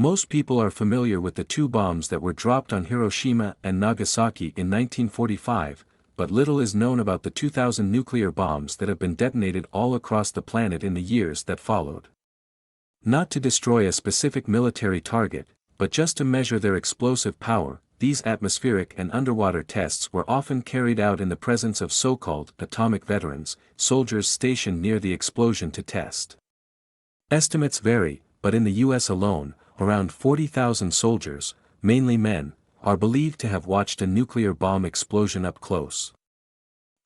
Most people are familiar with the two bombs that were dropped on Hiroshima and Nagasaki in 1945, but little is known about the 2,000 nuclear bombs that have been detonated all across the planet in the years that followed. Not to destroy a specific military target, but just to measure their explosive power, these atmospheric and underwater tests were often carried out in the presence of so-called atomic veterans, soldiers stationed near the explosion to test. Estimates vary, but in the US alone, around 40,000 soldiers, mainly men, are believed to have watched a nuclear bomb explosion up close.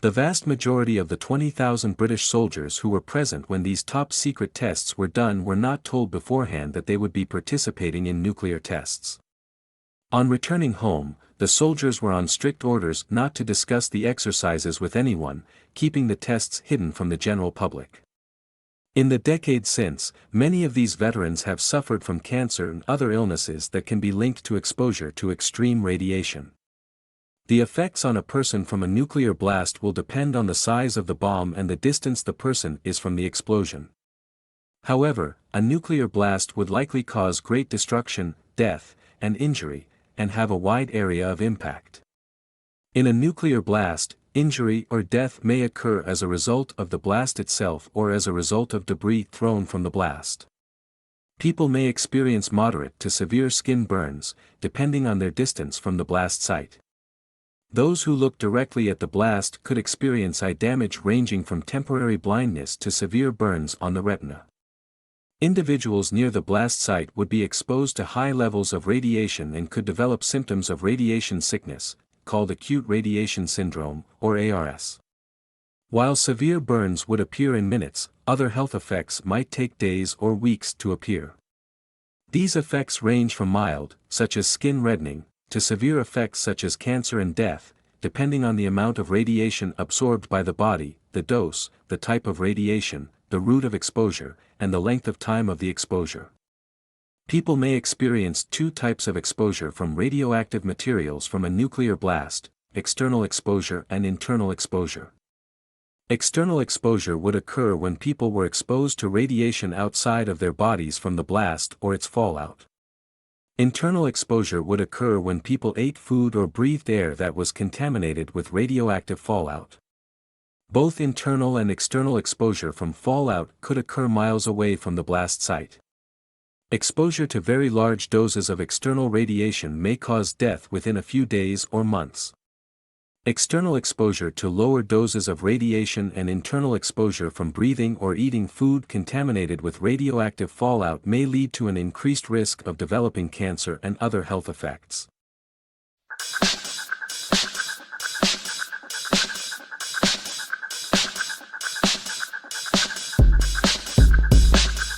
The vast majority of the 20,000 British soldiers who were present when these top-secret tests were done were not told beforehand that they would be participating in nuclear tests. On returning home, the soldiers were on strict orders not to discuss the exercises with anyone, keeping the tests hidden from the general public. In the decades since, many of these veterans have suffered from cancer and other illnesses that can be linked to exposure to extreme radiation. The effects on a person from a nuclear blast will depend on the size of the bomb and the distance the person is from the explosion. However, a nuclear blast would likely cause great destruction, death, and injury, and have a wide area of impact. In a nuclear blast, injury or death may occur as a result of the blast itself or as a result of debris thrown from the blast. People may experience moderate to severe skin burns, depending on their distance from the blast site. Those who look directly at the blast could experience eye damage ranging from temporary blindness to severe burns on the retina. Individuals near the blast site would be exposed to high levels of radiation and could develop symptoms of radiation sickness, called acute radiation syndrome, or ARS. While severe burns would appear in minutes, other health effects might take days or weeks to appear. These effects range from mild, such as skin reddening, to severe effects such as cancer and death, depending on the amount of radiation absorbed by the body, the dose, the type of radiation, the route of exposure, and the length of time of the exposure. People may experience two types of exposure from radioactive materials from a nuclear blast: external exposure and internal exposure. External exposure would occur when people were exposed to radiation outside of their bodies from the blast or its fallout. Internal exposure would occur when people ate food or breathed air that was contaminated with radioactive fallout. Both internal and external exposure from fallout could occur miles away from the blast site. Exposure to very large doses of external radiation may cause death within a few days or months. External exposure to lower doses of radiation and internal exposure from breathing or eating food contaminated with radioactive fallout may lead to an increased risk of developing cancer and other health effects.